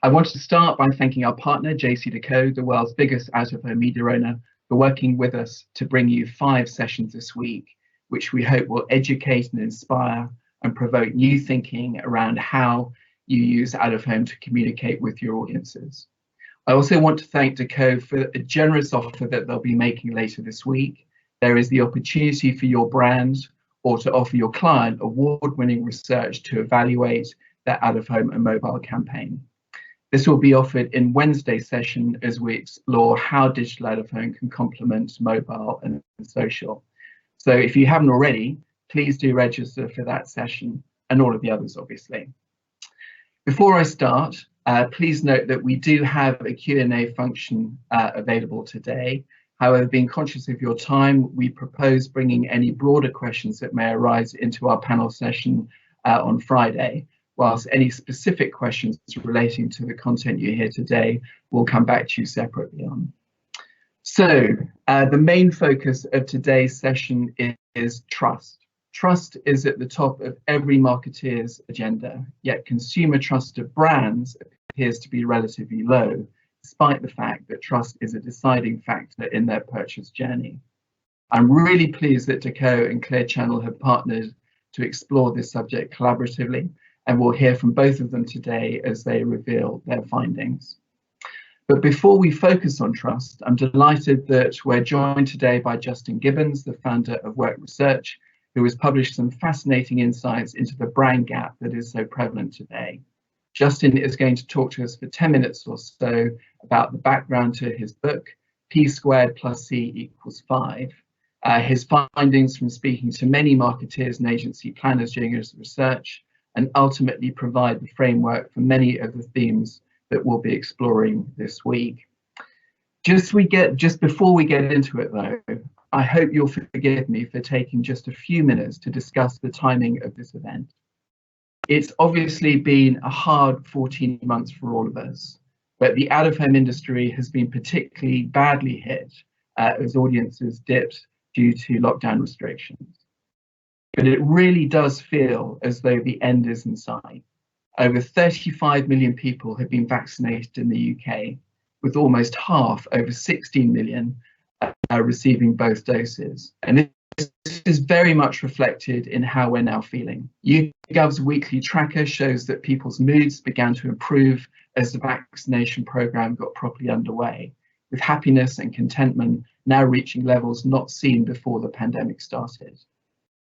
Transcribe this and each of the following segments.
I want to start by thanking our partner, JCDecaux, the world's biggest out-of-home media owner, for working with us to bring you 5 sessions this week, which we hope will educate and inspire and provoke new thinking around how you use out-of-home to communicate with your audiences. I also want to thank Decaux for a generous offer that they'll be making later this week. There is the opportunity for your brand or to offer your client award-winning research to evaluate their out-of-home and mobile campaign. This will be offered in Wednesday's session as we explore how digital out-of-home can complement mobile and social. So if you haven't already, please do register for that session and all of the others, obviously. Before I start, please note that we do have a Q&A function available today. However, being conscious of your time, we propose bringing any broader questions that may arise into our panel session on Friday, whilst any specific questions relating to the content you hear today will come back to you separately on. So the main focus of today's session is trust. Trust is at the top of every marketeer's agenda, yet consumer trust of brands appears to be relatively low, despite the fact that trust is a deciding factor in their purchase journey. I'm really pleased that Decaux and Clear Channel have partnered to explore this subject collaboratively, and we'll hear from both of them today as they reveal their findings. But before we focus on trust, I'm delighted that we're joined today by Justin Gibbons, the founder of Work Research, who has published some fascinating insights into the brand gap that is so prevalent today. Justin is going to talk to us for 10 minutes or so about the background to his book, P² + C = 5, his findings from speaking to many marketeers and agency planners during his research, and ultimately provide the framework for many of the themes that we'll be exploring this week. Just before we get into it though, I hope you'll forgive me for taking just a few minutes to discuss the timing of this event. It's obviously been a hard 14 months for all of us, but the out-of-home industry has been particularly badly hit as audiences dipped due to lockdown restrictions. But it really does feel as though the end is in sight. Over 35 million people have been vaccinated in the UK, with almost half, over 16 million, receiving both doses. And this is very much reflected in how we're now feeling. YouGov's weekly tracker shows that people's moods began to improve as the vaccination programme got properly underway, with happiness and contentment now reaching levels not seen before the pandemic started.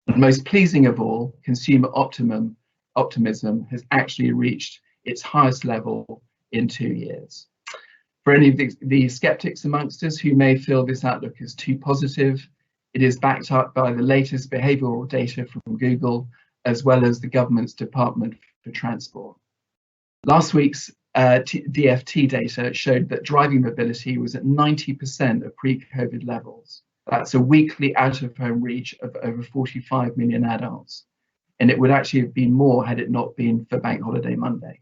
And most pleasing of all, consumer optimism has actually reached its highest level in 2 years. For any of the skeptics amongst us who may feel this outlook is too positive, it is backed up by the latest behavioural data from Google, as well as the government's Department for Transport. Last week's DFT data showed that driving mobility was at 90% of pre-COVID levels. That's a weekly out-of-home reach of over 45 million adults. And it would actually have been more had it not been for Bank Holiday Monday.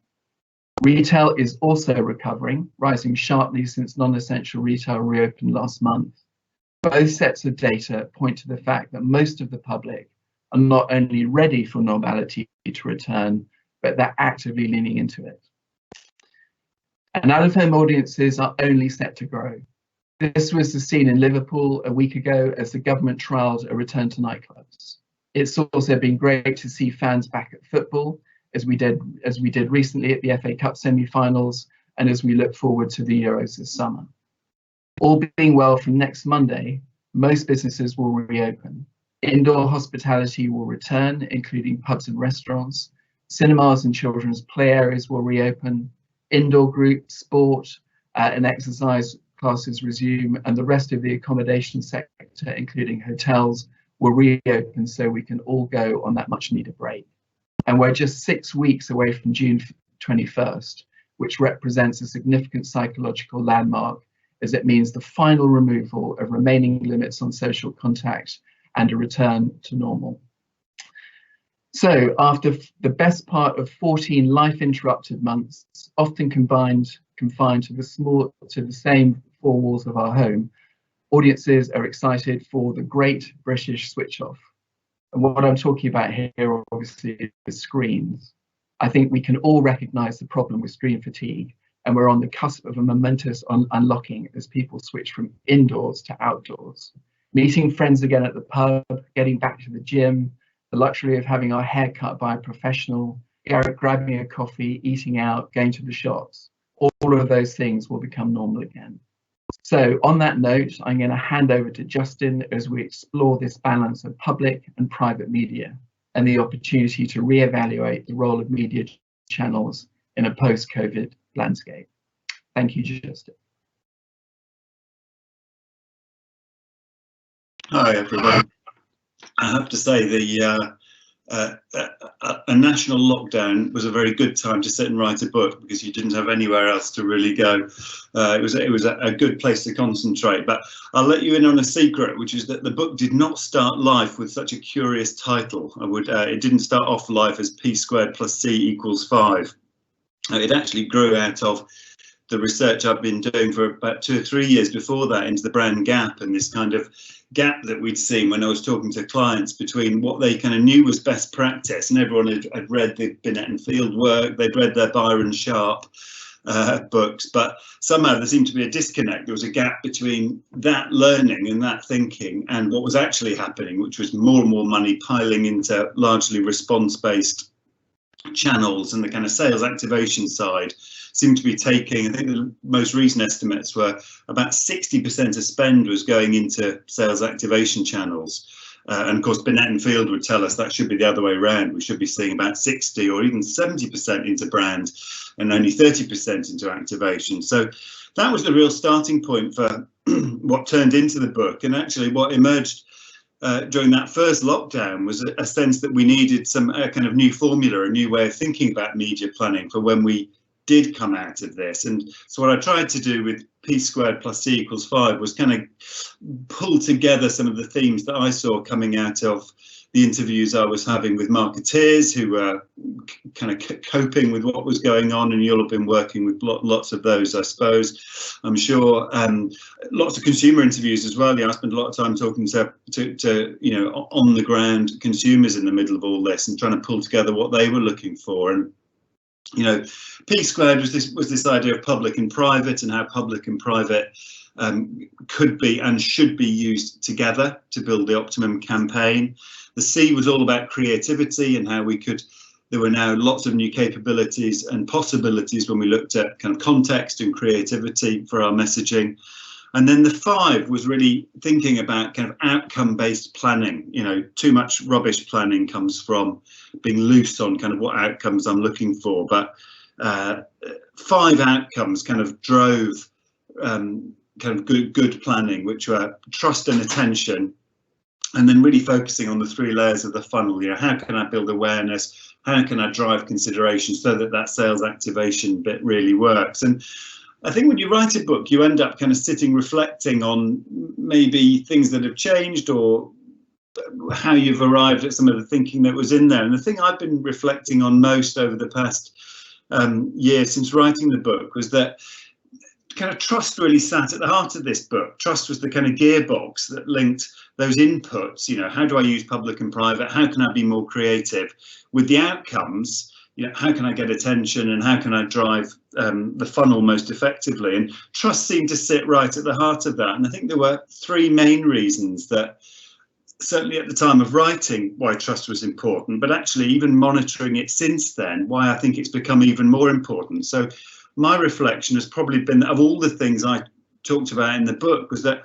Retail is also recovering, rising sharply since non-essential retail reopened last month. Both sets of data point to the fact that most of the public are not only ready for normality to return, but they're actively leaning into it. And out-of-home audiences are only set to grow. This was the scene in Liverpool a week ago as the government trialled a return to nightclubs. It's also been great to see fans back at football, as we did recently at the FA Cup semi-finals, and as we look forward to the Euros this summer. All being well, from next Monday, most businesses will reopen. Indoor hospitality will return, including pubs and restaurants. Cinemas and children's play areas will reopen. Indoor group sport and exercise classes resume, and the rest of the accommodation sector, including hotels, will reopen so we can all go on that much needed break. And we're just 6 weeks away from June 21st, which represents a significant psychological landmark, as it means the final removal of remaining limits on social contact and a return to normal. So after the best part of 14 life-interrupted months, often confined to the same 4 walls of our home, audiences are excited for the great British switch off. And what I'm talking about here, obviously, is screens. I think we can all recognise the problem with screen fatigue, and we're on the cusp of a momentous unlocking as people switch from indoors to outdoors. Meeting friends again at the pub, getting back to the gym, the luxury of having our hair cut by a professional, grabbing a coffee, eating out, going to the shops. All of those things will become normal again. So on that note, I'm going to hand over to Justin as we explore this balance of public and private media and the opportunity to reevaluate the role of media channels in a post-COVID landscape. Thank you, Justin. Hi, everyone. I have to say a national lockdown was a very good time to sit and write a book because you didn't have anywhere else to really go. It was a good place to concentrate. But I'll let you in on a secret, which is that the book did not start life with such a curious title. It didn't start off life as P² + C = 5. It actually grew out of the research I've been doing for about 2 or 3 years before that into the brand gap, and this kind of gap that we'd seen when I was talking to clients between what they kind of knew was best practice, and everyone had read the Binet and Field work, they'd read their Byron Sharp books, but somehow there seemed to be a disconnect. There was a gap between that learning and that thinking and what was actually happening, which was more and more money piling into largely response-based channels, and the kind of sales activation side seemed to be taking, I think the most recent estimates were about 60% of spend was going into sales activation channels. And of course, Binet and Field would tell us that should be the other way around. We should be seeing about 60 or even 70% into brand and only 30% into activation. So that was the real starting point for what turned into the book. And actually what emerged during that first lockdown was a sense that we needed some kind of new formula, a new way of thinking about media planning for when we did come out of this. And so what I tried to do with P² + C = 5 was kind of pull together some of the themes that I saw coming out of the interviews I was having with marketeers who were kind of coping with what was going on, and you'll have been working with lots of those, I suppose, I'm sure. Lots of consumer interviews as well. Yeah, I spent a lot of time talking to you know, on the ground consumers in the middle of all this and trying to pull together what they were looking for. And you know, P² was this idea of public and private, and how public and private could be and should be used together to build the optimum campaign. The C was all about creativity and how there were now lots of new capabilities and possibilities when we looked at kind of context and creativity for our messaging. And then the 5 was really thinking about kind of outcome-based planning. You know, too much rubbish planning comes from being loose on kind of what outcomes I'm looking for. But 5 outcomes kind of drove kind of good planning, which were trust and attention, and then really focusing on the 3 layers of the funnel. You know, how can I build awareness? How can I drive consideration so that that sales activation bit really works? And I think when you write a book, you end up kind of sitting reflecting on maybe things that have changed or how you've arrived at some of the thinking that was in there. And the thing I've been reflecting on most over the past year since writing the book was that kind of trust really sat at the heart of this book. Trust was the kind of gearbox that linked those inputs, you know, how do I use public and private? How can I be more creative? With the outcomes, you know, how can I get attention and how can I drive the funnel most effectively? And trust seemed to sit right at the heart of that. And I think there were 3 main reasons that, certainly at the time of writing, why trust was important, but actually even monitoring it since then, why I think it's become even more important. So my reflection has probably been that of all the things I talked about in the book was that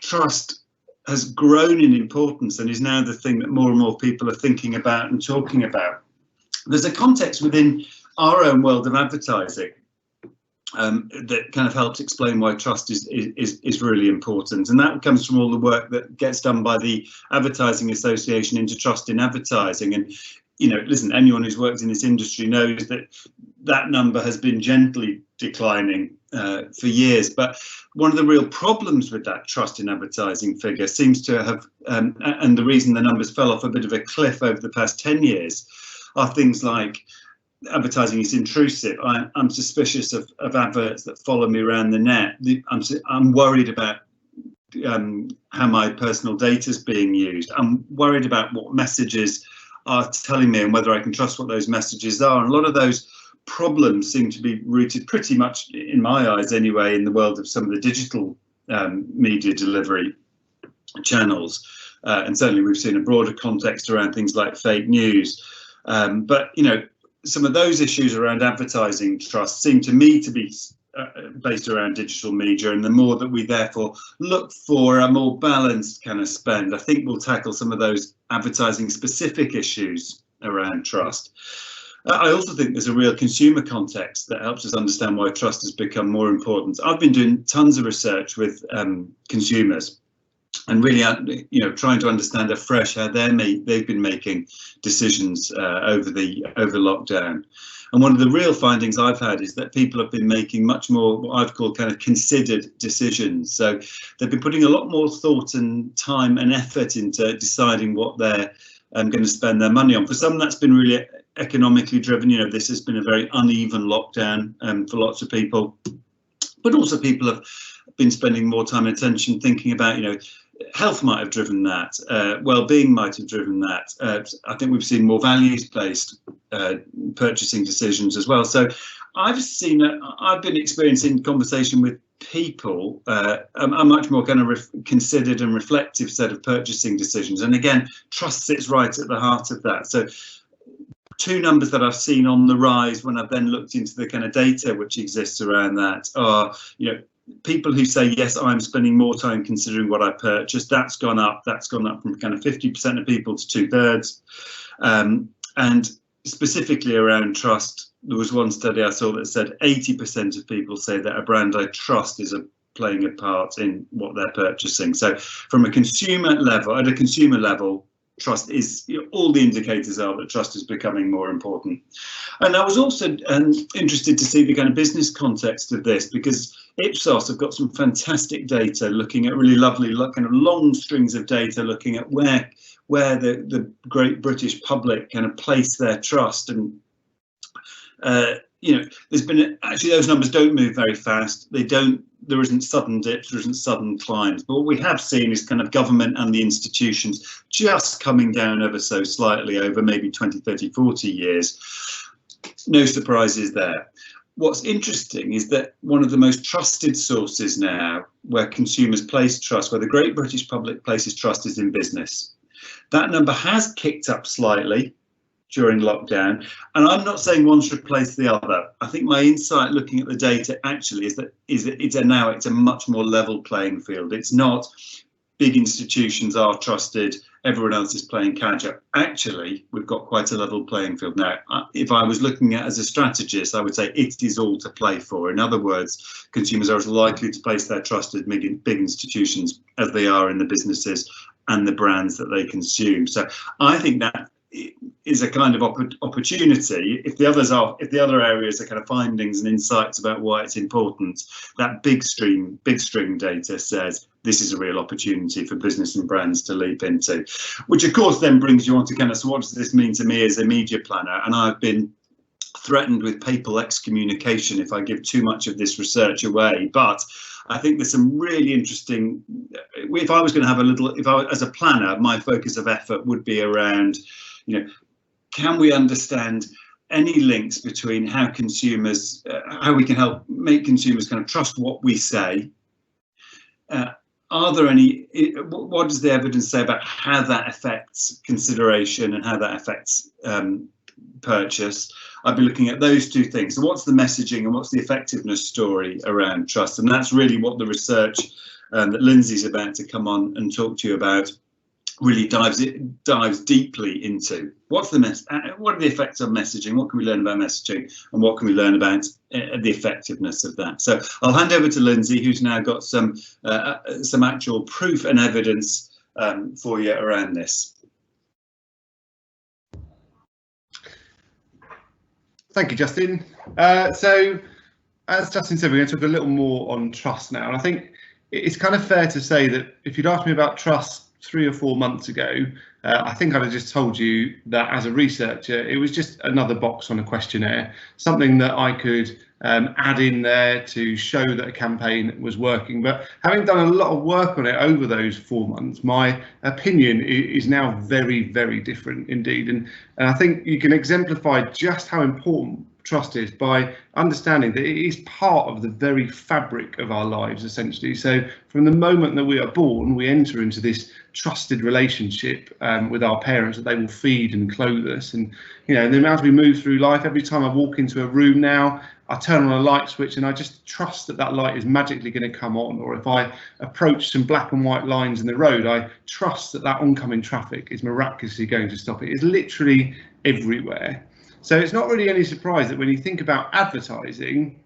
trust has grown in importance and is now the thing that more and more people are thinking about and talking about. There's a context within our own world of advertising that kind of helps explain why trust is really important, and that comes from all the work that gets done by the Advertising Association into Trust in Advertising. And you know, listen, anyone who's worked in this industry knows that that number has been gently declining for years. But one of the real problems with that trust in advertising figure seems to have, and the reason the numbers fell off a bit of a cliff over the past 10 years, are things like advertising is intrusive. I'm suspicious of adverts that follow me around the net. I'm worried about how my personal data is being used. I'm worried about what messages are telling me and whether I can trust what those messages are. And a lot of those problems seem to be rooted pretty much, in my eyes anyway, in the world of some of the digital media delivery channels. And certainly we've seen a broader context around things like fake news. But, you know, some of those issues around advertising trust seem to me to be based around digital media, and the more that we therefore look for a more balanced kind of spend, I think we'll tackle some of those advertising specific issues around trust. I also think there's a real consumer context that helps us understand why trust has become more important. I've been doing tons of research with consumers and really, you know, trying to understand afresh how they've been making decisions over lockdown. And one of the real findings I've had is that people have been making much more what I've called kind of considered decisions. So they've been putting a lot more thought and time and effort into deciding what they're going to spend their money on. For some, that's been really economically driven. You know, this has been a very uneven lockdown for lots of people, but also people have been spending more time and attention thinking about, you know, health might have driven that, well-being might have driven that. I think we've seen more values-based purchasing decisions as well. So I've been experiencing conversation with people a much more kind of considered and reflective set of purchasing decisions. And again, trust sits right at the heart of that. So two numbers that I've seen on the rise when I've then looked into the kind of data which exists around that are, you know, people who say, yes, I'm spending more time considering what I purchase. That's gone up from kind of 50% of people to 2/3. And specifically around trust, there was one study I saw that said 80% of people say that a brand I trust is playing a part in what they're purchasing. So from a consumer level, trust is, you know, all the indicators are that trust is becoming more important. And I was also interested to see the kind of business context of this, because Ipsos have got some fantastic data looking at really lovely, kind of long strings of data looking at where the great British public kind of place their trust. And you know, there's been actually, those numbers don't move very fast. There isn't sudden dips, there isn't sudden climbs. But what we have seen is kind of government and the institutions just coming down ever so slightly over maybe 20, 30, 40 years. No surprises there. What's interesting is that one of the most trusted sources now where consumers place trust, where the great British public places trust, is in business. That number has kicked up slightly during lockdown, and I'm not saying one should replace the other. I think my insight looking at the data actually is that it's a much more level playing field. It's not big institutions are trusted, everyone else is playing catch up. Actually, we've got quite a level playing field now. If I was looking at as a strategist, I would say it is all to play for. In other words, consumers are as likely to place their trust in big institutions as they are in the businesses and the brands that they consume. So I think that is a kind of opportunity. If the other areas are kind of findings and insights about why it's important, that big string data says this is a real opportunity for business and brands to leap into, which of course then brings you on to kind of, so what does this mean to me as a media planner? And I've been threatened with papal excommunication if I give too much of this research away, but I think there's some really interesting, if I was going to have as a planner, my focus of effort would be around, you know, can we understand any links between how consumers, how we can help make consumers kind of trust what we say? Are there any, what does the evidence say about how that affects consideration and how that affects purchase? I'd be looking at those two things. So what's the messaging and what's the effectiveness story around trust? And that's really what the research that Lindsay's about to come on and talk to you about really dives deeply into. What are the effects of messaging? What can we learn about messaging, and what can we learn about the effectiveness of that? So I'll hand over to Lindsay, who's now got some actual proof and evidence for you around this. Thank you, Justin. So as Justin said, we're going to talk a little more on trust now. And I think it's kind of fair to say that if you'd asked me about trust 3 or 4 months ago, I think I'd have just told you that as a researcher, it was just another box on a questionnaire, something that I could add in there to show that a campaign was working. But having done a lot of work on it over those 4 months, my opinion is now very, very different indeed. And I think you can exemplify just how important trust is by understanding that it is part of the very fabric of our lives, essentially. So from the moment that we are born, we enter into this trusted relationship with our parents, that they will feed and clothe us. And, you know, and then as we move through life, every time I walk into a room now, I turn on a light switch and I just trust that that light is magically going to come on. Or if I approach some black and white lines in the road, I trust that that oncoming traffic is miraculously going to stop it. It's literally everywhere. So it's not really any surprise that when you think about advertising,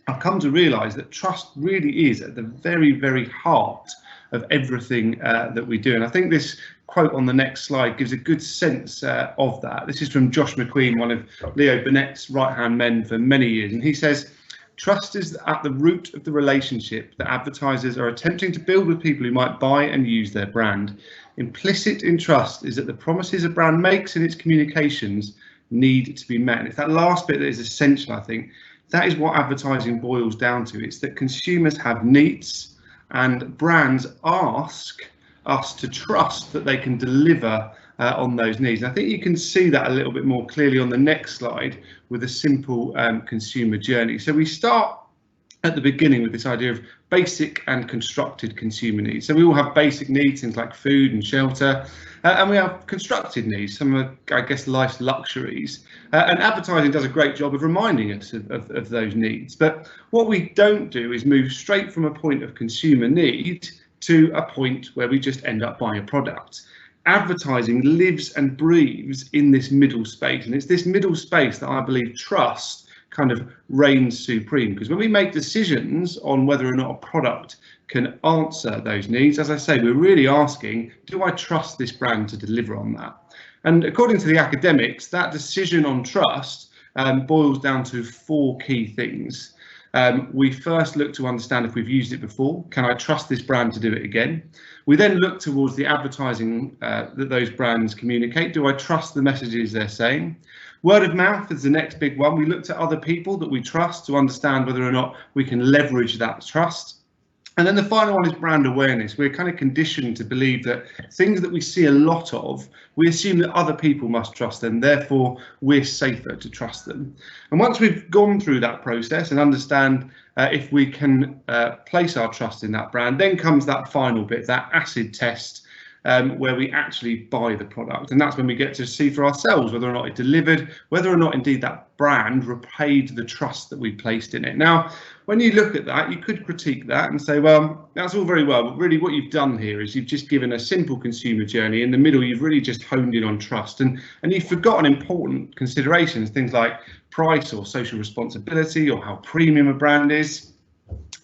I've come to realise that trust really is at the very, very heart of everything that we do. And I think this quote on the next slide gives a good sense of that. This is from Josh McQueen, one of Leo Burnett's right-hand men for many years. And he says, trust is at the root of the relationship that advertisers are attempting to build with people who might buy and use their brand. Implicit in trust is that the promises a brand makes in its communications need to be met. And it's that last bit that is essential, I think. That is what advertising boils down to. It's that consumers have needs and brands ask us to trust that they can deliver on those needs. And I think you can see that a little bit more clearly on the next slide with a simple consumer journey. So we start at the beginning with this idea of basic and constructed consumer needs. So we all have basic needs, things like food and shelter, and we have constructed needs, some of, I guess, life's luxuries. And advertising does a great job of reminding us of those needs. But what we don't do is move straight from a point of consumer need to a point where we just end up buying a product. Advertising lives and breathes in this middle space, and it's this middle space that I believe trust kind of reigns supreme, because when we make decisions on whether or not a product can answer those needs, as I say, we're really asking, do I trust this brand to deliver on that? And according to the academics, that decision on trust boils down to 4 key things. We first look to understand if we've used it before. Can I trust this brand to do it again? We then look towards the advertising that those brands communicate. Do I trust the messages they're saying? Word of mouth is the next big one. We looked at other people that we trust to understand whether or not we can leverage that trust. And then the final one is brand awareness. We're kind of conditioned to believe that things that we see a lot of, we assume that other people must trust them, therefore we're safer to trust them. And once we've gone through that process and understand if we can place our trust in that brand, then comes that final bit, that acid test, where we actually buy the product. And that's when we get to see for ourselves whether or not it delivered, whether or not indeed that brand repaid the trust that we placed in it. Now, when you look at that, you could critique that and say, well, that's all very well, but really what you've done here is you've just given a simple consumer journey. In the middle, you've really just honed in on trust, and you've forgotten important considerations, things like price or social responsibility or how premium a brand is.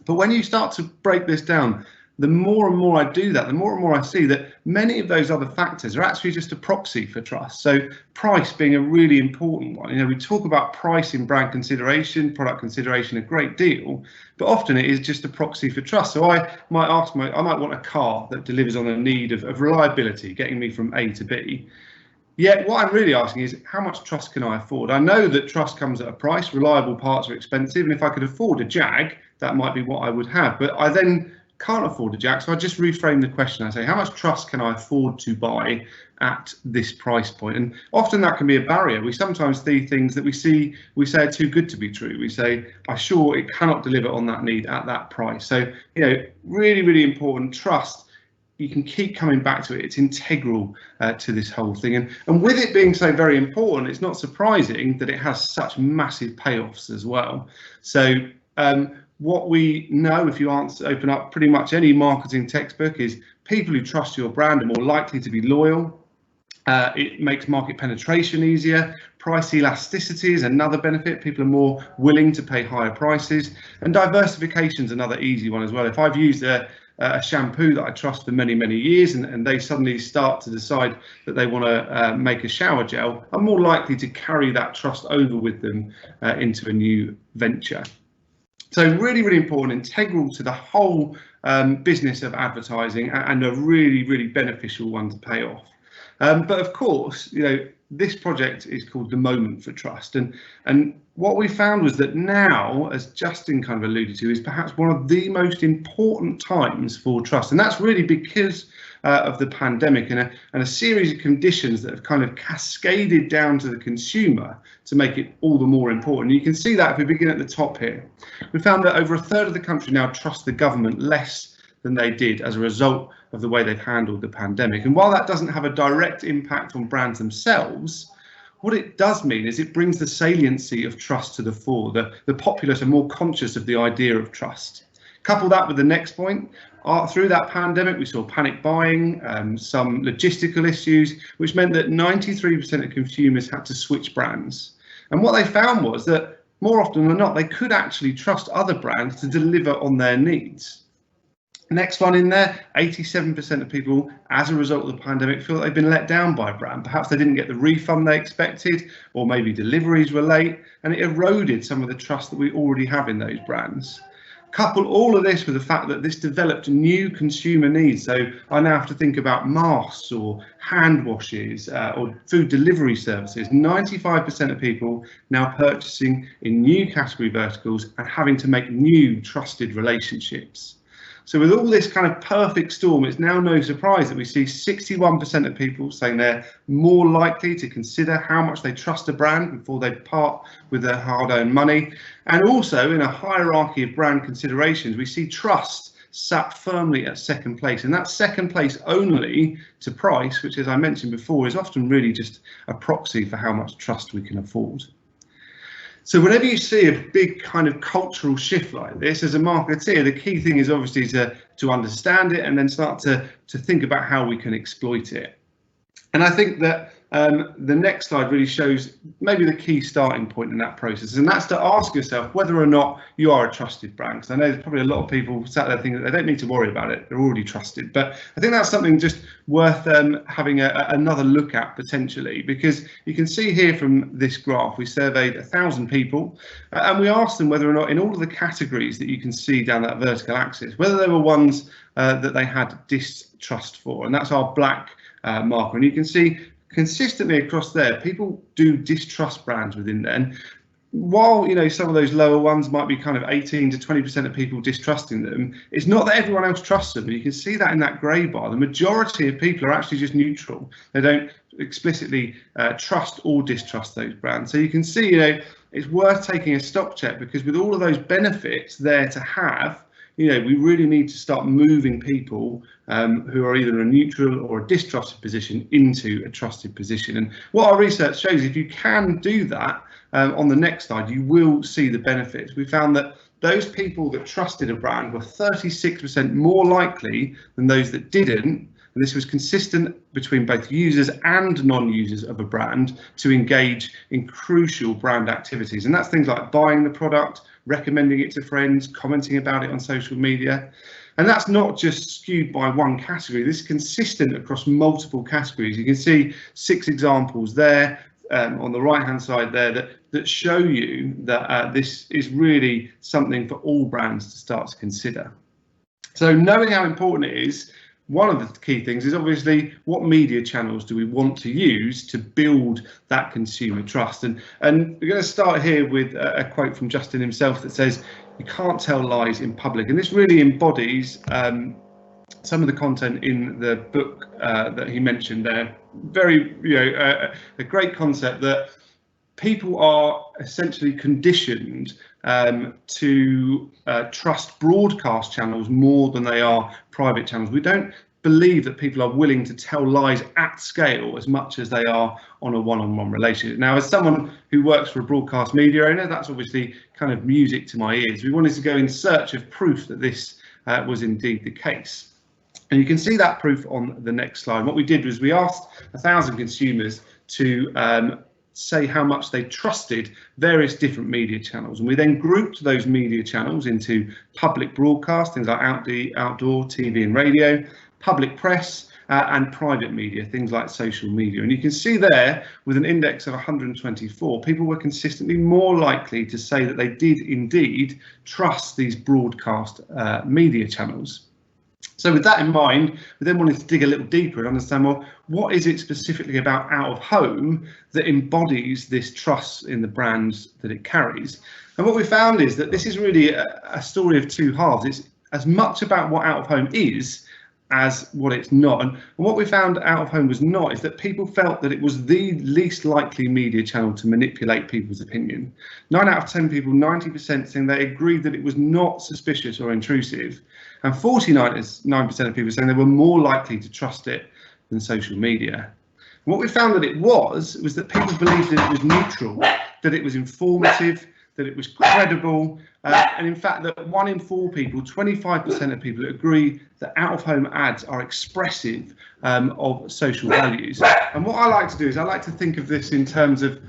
But when you start to break this down, the more and more I do that, the more and more I see that many of those other factors are actually just a proxy for trust. So price being a really important one. You know, we talk about price in brand consideration, product consideration a great deal, but often it is just a proxy for trust. So I might want a car that delivers on a need of reliability, getting me from A to B. Yet what I'm really asking is, how much trust can I afford? I know that trust comes at a price, reliable parts are expensive, and if I could afford a Jag, that might be what I would have. But I then can't afford a Jag, so I just reframe the question. I say, how much trust can I afford to buy at this price point? And often that can be a barrier. We sometimes see things that we say are too good to be true. We say, I'm sure it cannot deliver on that need at that price. So, you know, really, really important. Trust, you can keep coming back to it. It's integral to this whole thing. And with it being so very important, it's not surprising that it has such massive payoffs as well. So what we know, if you open up pretty much any marketing textbook, is people who trust your brand are more likely to be loyal. It makes market penetration easier. Price elasticity is another benefit. People are more willing to pay higher prices. And diversification is another easy one as well. If I've used a shampoo that I trust for many, many years, and they suddenly start to decide that they want to make a shower gel, I'm more likely to carry that trust over with them into a new venture. So really, really important, integral to the whole business of advertising, and a really, really beneficial one to pay off. But of course, you know, this project is called the Moment for Trust. And what we found was that now, as Justin kind of alluded to, is perhaps one of the most important times for trust. And that's really because of the pandemic and a series of conditions that have kind of cascaded down to the consumer to make it all the more important. You can see that if we begin at the top here. We found that over a third of the country now trust the government less than they did as a result of the way they've handled the pandemic. And while that doesn't have a direct impact on brands themselves, what it does mean is it brings the saliency of trust to the fore. The populace are more conscious of the idea of trust. Couple that with the next point. Through that pandemic, we saw panic buying, some logistical issues, which meant that 93% of consumers had to switch brands. And what they found was that more often than not, they could actually trust other brands to deliver on their needs. Next one in there, 87% of people, as a result of the pandemic, feel that they've been let down by a brand. Perhaps they didn't get the refund they expected, or maybe deliveries were late, and it eroded some of the trust that we already have in those brands. Couple all of this with the fact that this developed new consumer needs. So I now have to think about masks or hand washes or food delivery services. 95% of people now purchasing in new category verticals and having to make new trusted relationships. So with all this kind of perfect storm, it's now no surprise that we see 61% of people saying they're more likely to consider how much they trust a brand before they part with their hard-earned money. And also in a hierarchy of brand considerations, we see trust sat firmly at second place. And that's second place only to price, which, as I mentioned before, is often really just a proxy for how much trust we can afford. So whenever you see a big kind of cultural shift like this, as a marketeer, the key thing is obviously to understand it and then start to think about how we can exploit it. And I think that the next slide really shows maybe the key starting point in that process, and that's to ask yourself whether or not you are a trusted brand. Because I know there's probably a lot of people sat there thinking that they don't need to worry about it, they're already trusted. But I think that's something just worth having another look at potentially, because you can see here from this graph, we surveyed 1,000 people and we asked them whether or not in all of the categories that you can see down that vertical axis, whether they were ones that they had distrust for, and that's our black marker. And you can see consistently across there, people do distrust brands within then. While, you know, some of those lower ones might be kind of 18 to 20% of people distrusting them, it's not that everyone else trusts them. You can see that in that grey bar. The majority of people are actually just neutral. They don't explicitly trust or distrust those brands. So you can see, you know, it's worth taking a stock check, because with all of those benefits there to have, you know, we really need to start moving people who are either in a neutral or a distrusted position into a trusted position. And what our research shows, if you can do that, on the next slide, you will see the benefits. We found that those people that trusted a brand were 36% more likely than those that didn't. And this was consistent between both users and non-users of a brand to engage in crucial brand activities. And that's things like buying the product, recommending it to friends, commenting about it on social media. And that's not just skewed by one category. This is consistent across multiple categories. You can see 6 examples there on the right hand side there that show you that this is really something for all brands to start to consider. So knowing how important it is, one of the key things is obviously what media channels do we want to use to build that consumer trust. And we're going to start here with a quote from Justin himself that says, "You can't tell lies in public." And this really embodies some of the content in the book that he mentioned there. Very, you know, a great concept that people are essentially conditioned to trust broadcast channels more than they are private channels. We don't believe that people are willing to tell lies at scale as much as they are on a one-on-one relationship. Now, as someone who works for a broadcast media owner, that's obviously kind of music to my ears. We wanted to go in search of proof that this was indeed the case. And you can see that proof on the next slide. What we did was we asked 1,000 consumers to say how much they trusted various different media channels, and we then grouped those media channels into public broadcast, things like outdoor TV and radio, public press, and private media, things like social media. And you can see there, with an index of 124, people were consistently more likely to say that they did indeed trust these broadcast media channels. So with that in mind, we then wanted to dig a little deeper and understand, well, what is it specifically about out of home that embodies this trust in the brands that it carries? And what we found is that this is really a story of two halves. It's as much about what out of home is as what it's not. And what we found out of home was not is that people felt that it was the least likely media channel to manipulate people's opinion. 9 out of 10 people, 90% saying they agreed that it was not suspicious or intrusive, and 49% of people saying they were more likely to trust it than social media. And what we found that it was that people believed that it was neutral, that it was informative, that it was credible, and in fact that 1 in 4 people, 25% of people, agree that out-of-home ads are expressive of social values. And what I like to do is I like to think of this in terms of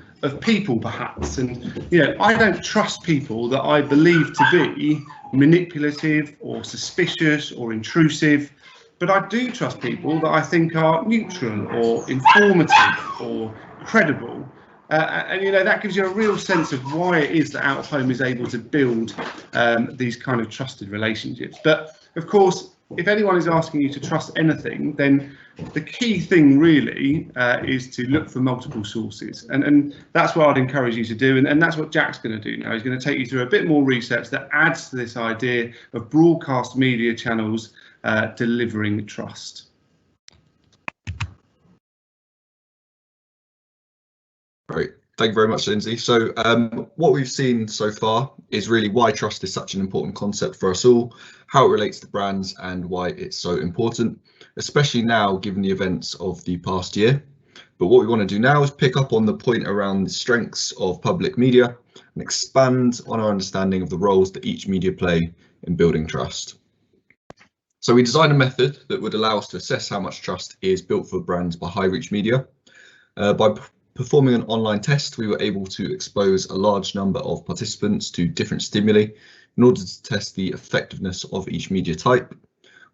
people, perhaps. And I don't trust people that I believe to be manipulative or suspicious or intrusive, but I do trust people that I think are neutral or informative or credible. And that gives you a real sense of why it is that out of home is able to build these kind of trusted relationships. But of course, if anyone is asking you to trust anything, then the key thing really is to look for multiple sources, and that's what I'd encourage you to do, and that's what Jack's going to do now. He's going to take you through a bit more research that adds to this idea of broadcast media channels delivering trust. Great, thank you very much, Lindsay. So what we've seen so far is really why trust is such an important concept for us all, how it relates to brands, and why it's so important, especially now given the events of the past year. But what we want to do now is pick up on the point around the strengths of public media and expand on our understanding of the roles that each media play in building trust. So we designed a method that would allow us to assess how much trust is built for brands by high reach media. By performing an online test, we were able to expose a large number of participants to different stimuli in order to test the effectiveness of each media type.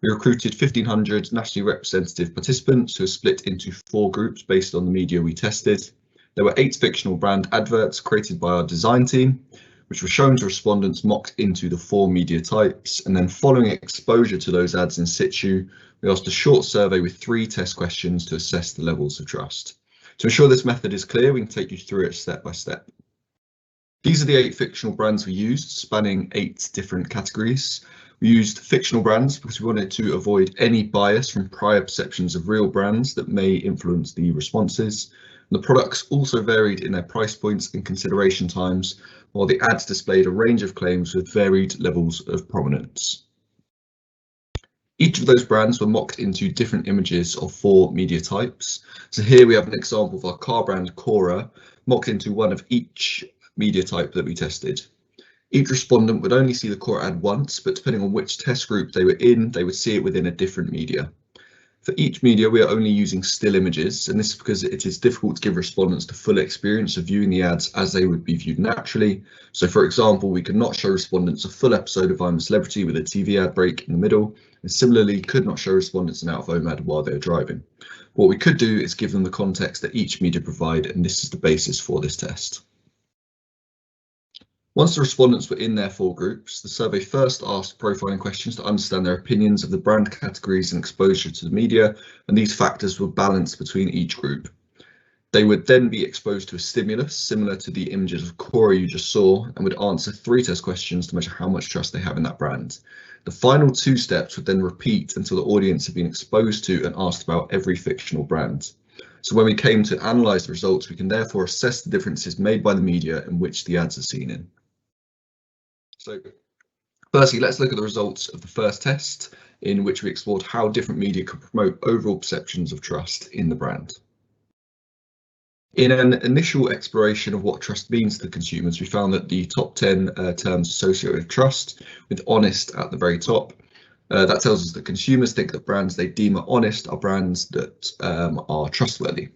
We recruited 1,500 nationally representative participants who are split into 4 groups based on the media we tested. There were 8 fictional brand adverts created by our design team, which were shown to respondents mocked into the 4 media types, and then following exposure to those ads in situ, we asked a short survey with 3 test questions to assess the levels of trust. To ensure this method is clear, we can take you through it step by step. These are the 8 fictional brands we used, spanning 8 different categories. We used fictional brands because we wanted to avoid any bias from prior perceptions of real brands that may influence the responses. And the products also varied in their price points and consideration times, while the ads displayed a range of claims with varied levels of prominence. Each of those brands were mocked into different images of 4 media types. So here we have an example of our car brand Cora mocked into one of each media type that we tested. Each respondent would only see the Cora ad once, but depending on which test group they were in, they would see it within a different media. For each media, we are only using still images, and this is because it is difficult to give respondents the full experience of viewing the ads as they would be viewed naturally. So for example, we could not show respondents a full episode of I'm a Celebrity with a TV ad break in the middle, and similarly could not show respondents an out-of-home ad while they're driving. What we could do is give them the context that each media provide, and this is the basis for this test. Once the respondents were in their 4 groups, the survey first asked profiling questions to understand their opinions of the brand categories and exposure to the media, and these factors were balanced between each group. They would then be exposed to a stimulus similar to the images of Cora you just saw, and would answer 3 test questions to measure how much trust they have in that brand. The final 2 steps would then repeat until the audience had been exposed to and asked about every fictional brand. So when we came to analyse the results, we can therefore assess the differences made by the media in which the ads are seen in. So firstly, let's look at the results of the first test, in which we explored how different media could promote overall perceptions of trust in the brand. In an initial exploration of what trust means to the consumers, we found that the top 10 terms associated with trust, with honest at the very top, that tells us that consumers think that brands they deem are honest are brands that are trustworthy.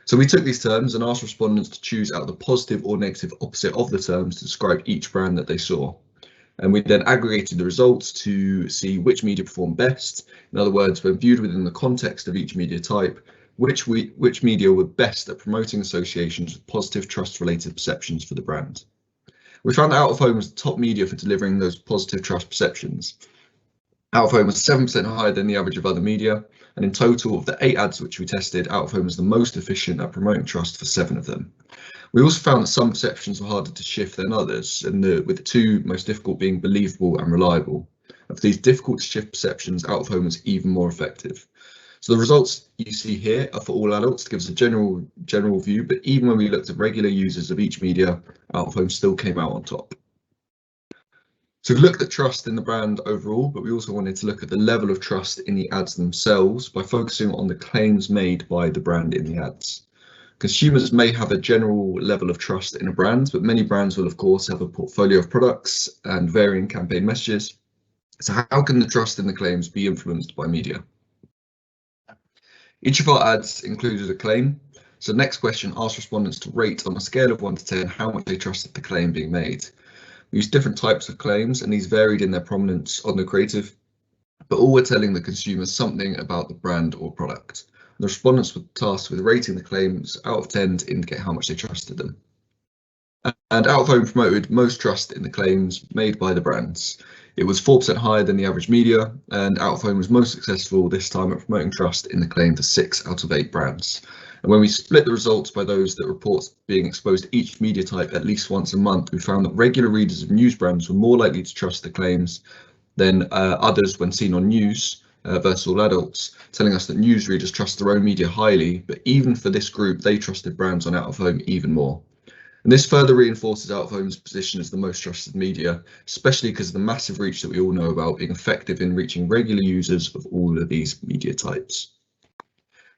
So we took these terms and asked respondents to choose out the positive or negative opposite of the terms to describe each brand that they saw. And we then aggregated the results to see which media performed best. In other words, when viewed within the context of each media type, which media were best at promoting associations with positive trust-related perceptions for the brand. We found that out-of-home was the top media for delivering those positive trust perceptions. Out-of-home was 7% higher than the average of other media, and in total of the 8 ads which we tested, out-of-home was the most efficient at promoting trust for 7 of them. We also found that some perceptions were harder to shift than others, and with the 2 most difficult being believable and reliable. And for these difficult to shift perceptions, out of home was even more effective. So the results you see here are for all adults to give us a general view, but even when we looked at regular users of each media, out of home still came out on top. So we looked at trust in the brand overall, but we also wanted to look at the level of trust in the ads themselves by focusing on the claims made by the brand in the ads. Consumers may have a general level of trust in a brand, but many brands will of course have a portfolio of products and varying campaign messages. So how can the trust in the claims be influenced by media? Each of our ads included a claim. So the next question asks respondents to rate on a scale of 1 to 10 how much they trusted the claim being made. We used different types of claims and these varied in their prominence on the creative, but all were telling the consumer something about the brand or product. The respondents were tasked with rating the claims out of 10 to indicate how much they trusted them. And out of home promoted most trust in the claims made by the brands. It was 4% higher than the average media, and out of home was most successful this time at promoting trust in the claim for 6 out of 8 brands. And when we split the results by those that report being exposed to each media type at least once a month, we found that regular readers of news brands were more likely to trust the claims than others when seen on news versus all adults, telling us that news readers trust their own media highly, but even for this group, they trusted brands on out of home even more. And this further reinforces out of home's position as the most trusted media, especially because of the massive reach that we all know about being effective in reaching regular users of all of these media types.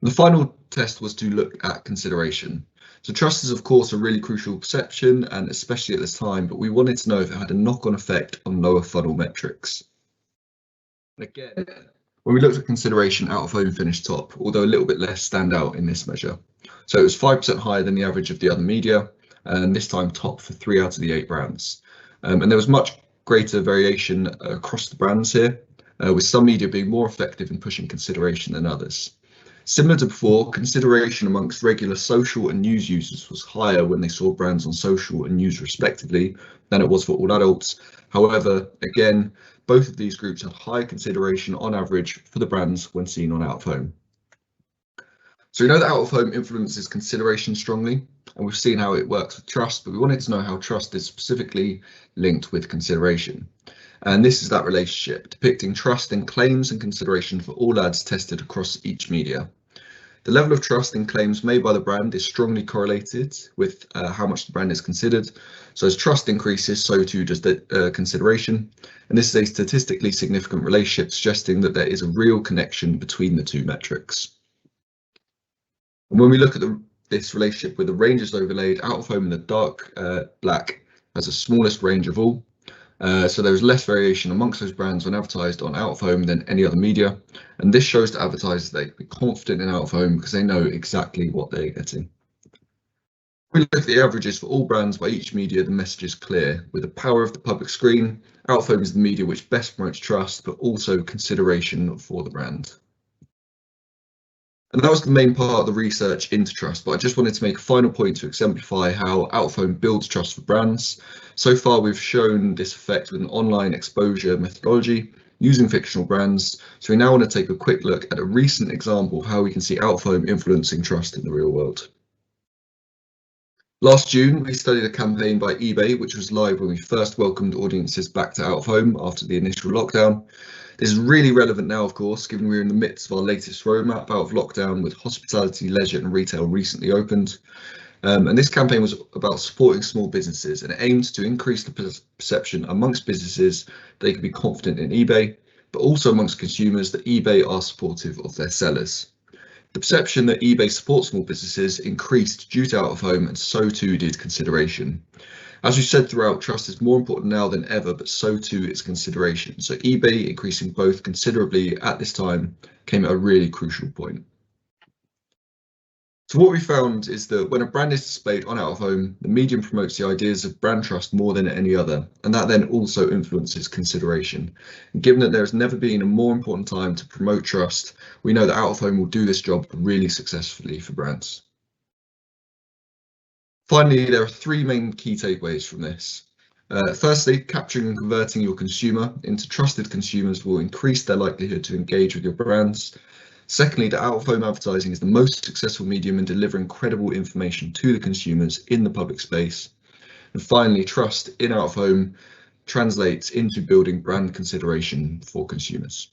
The final test was to look at consideration. So trust is of course a really crucial perception, and especially at this time, but we wanted to know if it had a knock-on effect on lower funnel metrics. Again, when we looked at consideration, out of home finished top, although a little bit less stand out in this measure. So it was 5% higher than the average of the other media, and this time top for 3 out of the 8 brands. And there was much greater variation across the brands here, with some media being more effective in pushing consideration than others. Similar to before, consideration amongst regular social and news users was higher when they saw brands on social and news respectively than it was for all adults. However, again, both of these groups had high consideration on average for the brands when seen on out of home. So we know that out of home influences consideration strongly, and we've seen how it works with trust, but we wanted to know how trust is specifically linked with consideration. And this is that relationship, depicting trust in claims and consideration for all ads tested across each media. The level of trust in claims made by the brand is strongly correlated with how much the brand is considered. So as trust increases, so too does the consideration. And this is a statistically significant relationship, suggesting that there is a real connection between the two metrics. And when we look at this relationship with the ranges overlaid, out of home in the dark black has the smallest range of all. So there is less variation amongst those brands when advertised on out of home than any other media. And this shows to advertisers they can be confident in out of home because they know exactly what they're getting. When we look at the averages for all brands by each media, the message is clear. With the power of the public screen, out of home is the media which best promotes trust, but also consideration for the brand. And that was the main part of the research into trust, but I just wanted to make a final point to exemplify how out of home builds trust for brands. So far, we've shown this effect with an online exposure methodology using fictional brands. So we now want to take a quick look at a recent example of how we can see out of home influencing trust in the real world. Last June, we studied a campaign by eBay, which was live when we first welcomed audiences back to out of home after the initial lockdown. This is really relevant now, of course, given we're in the midst of our latest roadmap out of lockdown with hospitality, leisure and retail recently opened. And this campaign was about supporting small businesses, and it aimed to increase the perception amongst businesses they can be confident in eBay, but also amongst consumers that eBay are supportive of their sellers. The perception that eBay supports small businesses increased due to out of home, and so too did consideration. As we said throughout, trust is more important now than ever, but so too is consideration. So eBay increasing both considerably at this time came at a really crucial point. So what we found is that when a brand is displayed on out of home, the medium promotes the ideas of brand trust more than any other, and that then also influences consideration. And given that there has never been a more important time to promote trust, we know that out of home will do this job really successfully for brands. Finally, there are 3 main key takeaways from this. Firstly, capturing and converting your consumer into trusted consumers will increase their likelihood to engage with your brands. Secondly, that out of home advertising is the most successful medium in delivering credible information to the consumers in the public space. And finally, trust in out of home translates into building brand consideration for consumers.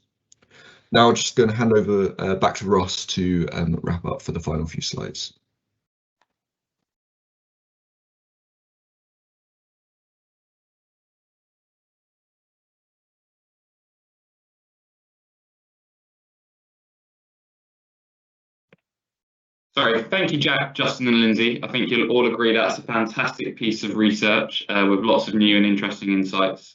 Now I'm just going to hand over back to Ross to wrap up for the final few slides. Sorry, thank you, Jack, Justin and Lindsay. I think you'll all agree that's a fantastic piece of research with lots of new and interesting insights.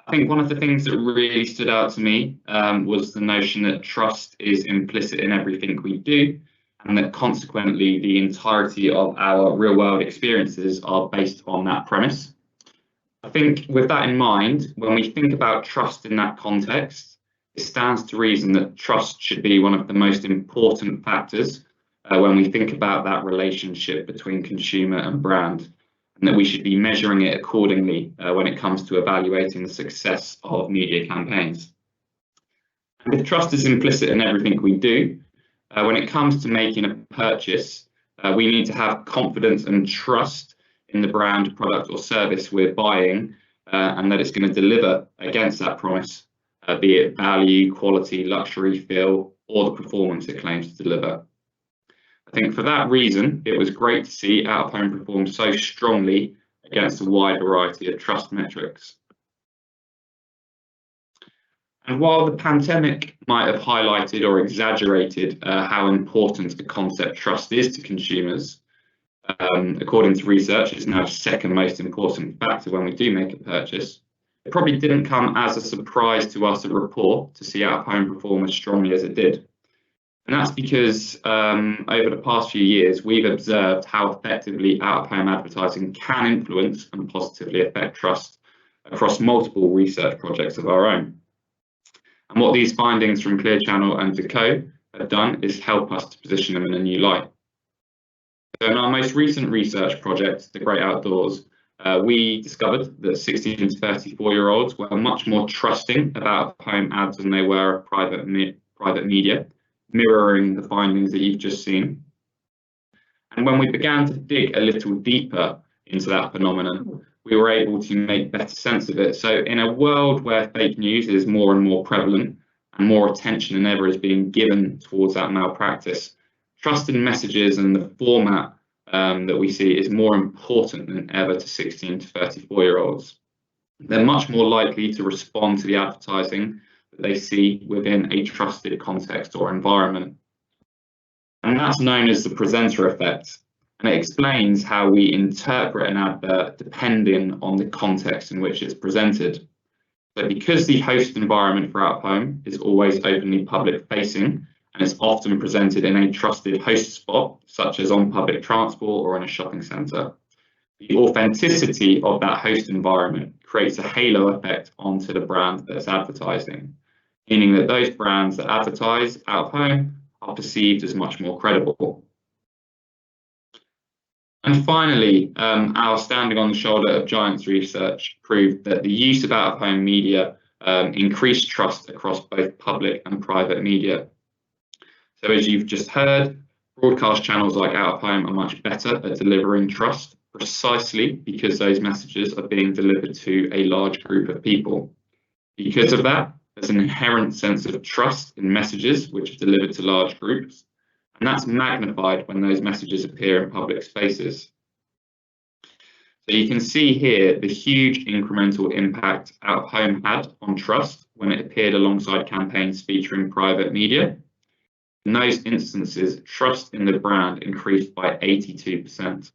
I think one of the things that really stood out to me was the notion that trust is implicit in everything we do, and that consequently the entirety of our real world experiences are based on that premise. I think with that in mind, when we think about trust in that context, it stands to reason that trust should be one of the most important factors when we think about that relationship between consumer and brand, and that we should be measuring it accordingly when it comes to evaluating the success of media campaigns. And if trust is implicit in everything we do, when it comes to making a purchase, we need to have confidence and trust in the brand, product or service we're buying, and that it's going to deliver against that promise, be it value, quality, luxury, feel, or the performance it claims to deliver. I think for that reason, it was great to see Out of Home perform so strongly against a wide variety of trust metrics. And while the pandemic might have highlighted or exaggerated how important the concept trust is to consumers, according to research, it's now the second most important factor when we do make a purchase. It probably didn't come as a surprise to us at Rapport to see Out of Home perform as strongly as it did. And that's because over the past few years, we've observed how effectively out-of-home advertising can influence and positively affect trust across multiple research projects of our own. And what these findings from Clear Channel and Decaux have done is help us to position them in a new light. So in our most recent research project, The Great Outdoors, we discovered that 16 to 34-year-olds were much more trusting about home ads than they were of private media, mirroring the findings that you've just seen. And when we began to dig a little deeper into that phenomenon, we were able to make better sense of it. So in a world where fake news is more and more prevalent and more attention than ever is being given towards that malpractice, trust in messages and the format that we see is more important than ever to 16 to 34-year-olds. They're much more likely to respond to the advertising that they see within a trusted context or environment. And that's known as the presenter effect. And it explains how we interpret an advert depending on the context in which it's presented. So because the host environment for Out of Home is always openly public facing, and it's often presented in a trusted host spot, such as on public transport or in a shopping centre, the authenticity of that host environment creates a halo effect onto the brand that's advertising, meaning that those brands that advertise Out of Home are perceived as much more credible. And finally, our Standing on the Shoulder of Giants research proved that the use of Out of Home media increased trust across both public and private media. So as you've just heard, broadcast channels like Out of Home are much better at delivering trust, precisely because those messages are being delivered to a large group of people. Because of that, there's an inherent sense of trust in messages which are delivered to large groups, and that's magnified when those messages appear in public spaces. So you can see here the huge incremental impact Out of Home had on trust when it appeared alongside campaigns featuring private media. In those instances, trust in the brand increased by 82%.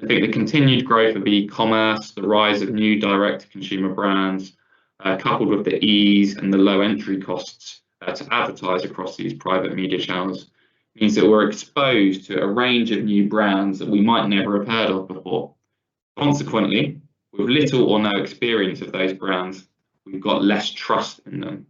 I think the continued growth of e-commerce, the rise of new direct-to-consumer brands, coupled with the ease and the low entry costs to advertise across these private media channels, means that we're exposed to a range of new brands that we might never have heard of before. Consequently, with little or no experience of those brands, we've got less trust in them.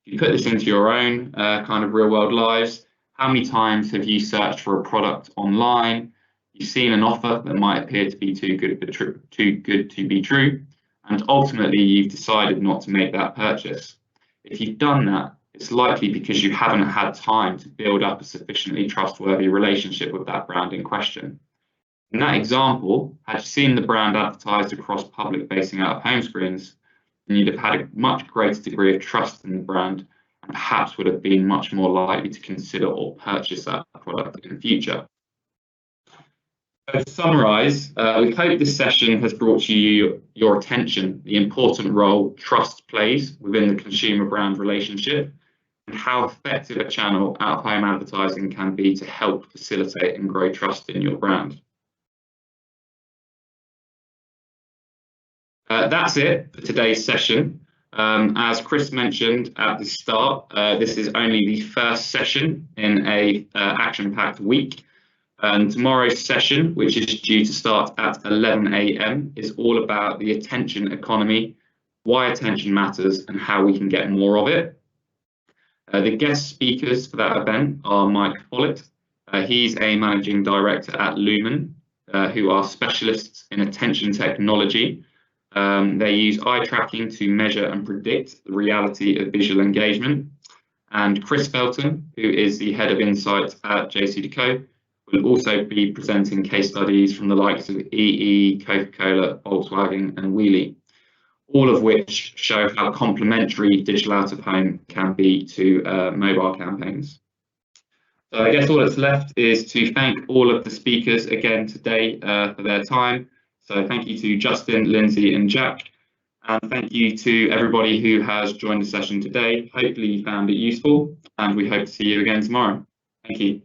If you put this into your own kind of real world lives, how many times have you searched for a product online, you've seen an offer that might appear to be too good to be true, and ultimately you've decided not to make that purchase? If you've done that, it's likely because you haven't had time to build up a sufficiently trustworthy relationship with that brand in question. In that example, had you seen the brand advertised across public-facing out-of-home screens, then you'd have had a much greater degree of trust in the brand and perhaps would have been much more likely to consider or purchase that product in the future. So to summarise, we hope this session has brought you your attention the important role trust plays within the consumer-brand relationship and how effective a channel out-of-home advertising can be to help facilitate and grow trust in your brand. That's it for today's session. As Chris mentioned at the start, this is only the first session in a action-packed week. And tomorrow's session, which is due to start at 11 AM, is all about the attention economy, why attention matters, and how we can get more of it. The guest speakers for that event are Mike Follett. He's a managing director at Lumen, who are specialists in attention technology. They use eye tracking to measure and predict the reality of visual engagement. And Chris Felton, who is the head of insight at JCDecaux, will also be presenting case studies from the likes of EE, Coca-Cola, Volkswagen and Wheelie, all of which show how complementary digital out-of-home can be to mobile campaigns. So I guess all that's left is to thank all of the speakers again today for their time. So thank you to Justin, Lindsay and Jack. And thank you to everybody who has joined the session today. Hopefully you found it useful and we hope to see you again tomorrow. Thank you.